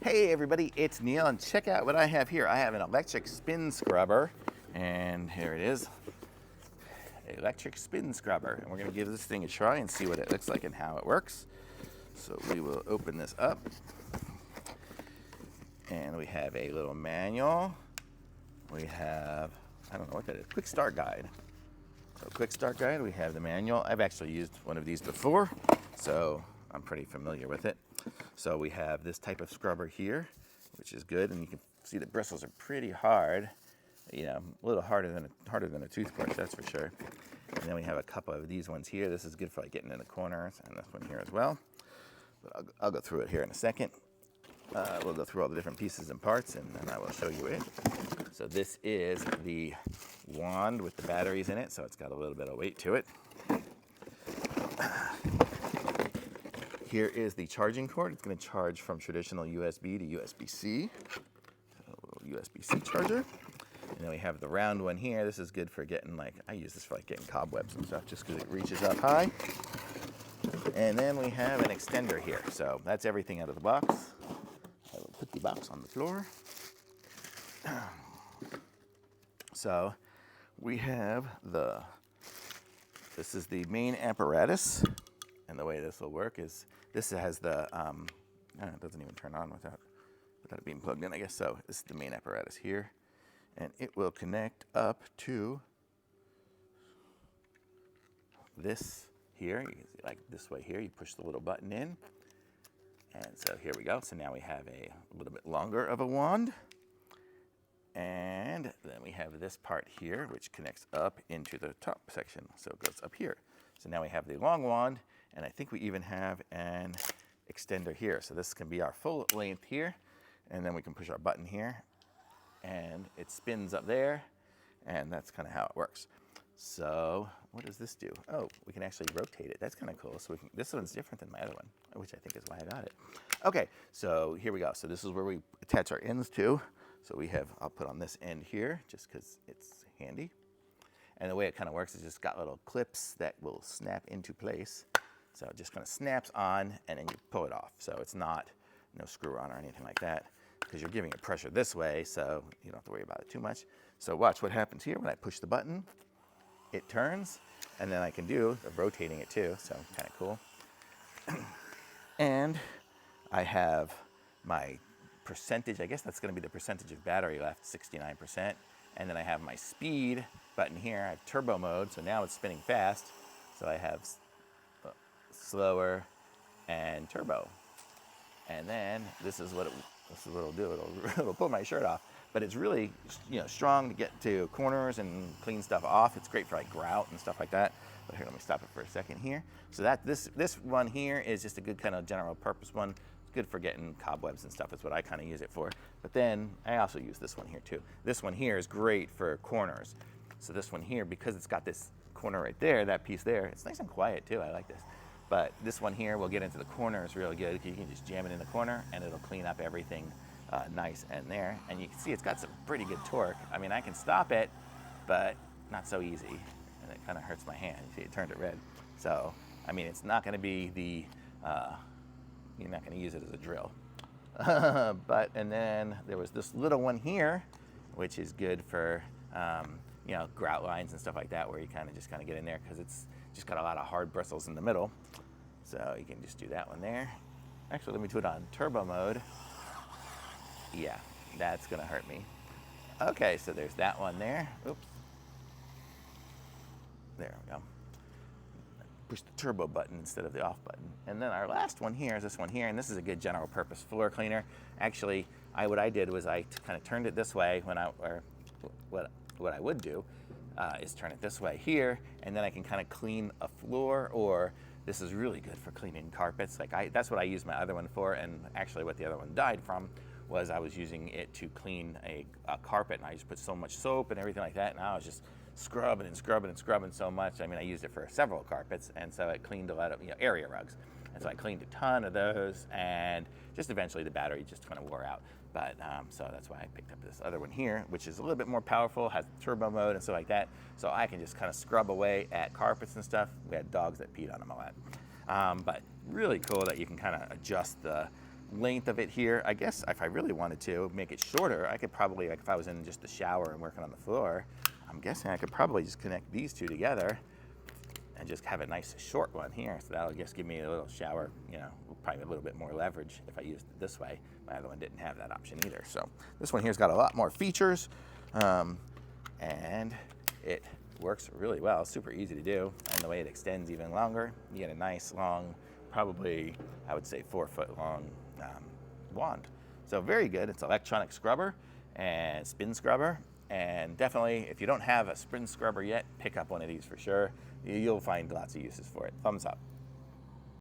Hey everybody, it's Neil, and check out what I have here. I have an electric spin scrubber, and here it is. Electric spin scrubber, and we're going to give this thing a try and see what it looks like and how it works. So we will open this up, and we have a little manual. We have, I don't know what that is, quick start guide. So quick start guide, we have the manual. I've actually used one of these before, so I'm pretty familiar with it. So we have this type of scrubber here, which is good, and you can see the bristles are pretty hard. You know, a little harder than a toothbrush, that's for sure. And then we have a couple of these ones here. This is good for like getting in the corners, and this one here as well. But I'll go through it here in a second. We'll go through all the different pieces and parts, and then I will show you it. So this is the wand with the batteries in it, so it's got a little bit of weight to it. Here is the charging cord. It's going to charge from traditional USB to USB-C. So a little USB-C charger. And then we have the round one here. This is good for getting, like, I use this for like getting cobwebs and stuff just because it reaches up high. And then we have an extender here. So that's everything out of the box. I will put the box on the floor. So we have this is the main apparatus. And the way this will work is, this has the, it doesn't even turn on without it being plugged in, I guess. So this is the main apparatus here. And it will connect up to this here. You can see like this way here, you push the little button in. And so here we go. So now we have a little bit longer of a wand. And then we have this part here, which connects up into the top section. So it goes up here. So now we have the long wand, and I think we even have an extender here. So this can be our full length here, and then we can push our button here, and it spins up there, and that's kind of how it works. So what does this do? Oh, we can actually rotate it. That's kind of cool. So this one's different than my other one, which I think is why I got it. Okay, so here we go. So this is where we attach our ends to. So we have, I'll put on this end here just because it's handy. And the way it kind of works is just got little clips that will snap into place. So it just kind of snaps on, and then you pull it off. So it's not no screw on or anything like that, because you're giving it pressure this way, so you don't have to worry about it too much. So watch what happens here when I push the button. It turns, and then I can do the rotating it too, so kind of cool. And I have my percentage, I guess that's going to be the percentage of battery left, 69%. And then I have my speed button here. I have turbo mode, so now it's spinning fast. So I have slower and turbo. And then this is what it'll do. It'll pull my shirt off. But it's really, strong to get to corners and clean stuff off. It's great for like grout and stuff like that. But here, let me stop it for a second here. So this one here is just a good kind of general purpose one. It's good for getting cobwebs and stuff. Is what I kind of use it for. But then I also use this one here too. This one here is great for corners. So this one here, because it's got this corner right there, that piece there, it's nice and quiet too. I like this. But this one here will get into the corners really good. You can just jam it in the corner, and it'll clean up everything nice and there. And you can see it's got some pretty good torque. I mean, I can stop it, but not so easy. And it kind of hurts my hand. You see, it turned it red. So, I mean, it's not going to be the, you're not going to use it as a drill. And then there was this little one here, which is good for, grout lines and stuff like that, where you kind of get in there, because it's just got a lot of hard bristles in the middle. So you can just do that one there. Actually, let me do it on turbo mode. Yeah, that's gonna hurt me. Okay, so there's that one there. Oops. There we go. Push the turbo button instead of the off button. And then our last one here is this one here, and this is a good general purpose floor cleaner. Actually, what I did was I kind of turned it this way what I would do is turn it this way here, and then I can kind of clean a floor, or this is really good for cleaning carpets. That's what I used my other one for, and actually what the other one died from was I was using it to clean a carpet, and I just put so much soap and everything like that, and I was just scrubbing and scrubbing and scrubbing so much. I mean, I used it for several carpets, and so it cleaned a lot of area rugs. And so I cleaned a ton of those, and just eventually the battery just kind of wore out. But so that's why I picked up this other one here, which is a little bit more powerful, has turbo mode and stuff like that. So I can just kind of scrub away at carpets and stuff. We had dogs that peed on them a lot. But really cool that you can kind of adjust the length of it here. I guess if I really wanted to make it shorter, I could probably, like if I was in just the shower and working on the floor, I'm guessing I could probably just connect these two together and just have a nice short one here. So that'll just give me a little shower, you know, probably a little bit more leverage if I used it this way. My other one didn't have that option either. So this one here's got a lot more features, and it works really well. Super easy to do, and the way it extends even longer, you get a nice long, probably I would say 4 foot long wand. So very good. It's electronic scrubber and spin scrubber, and definitely if you don't have a spin scrubber yet, pick up one of these for sure. You'll find lots of uses for it. Thumbs up.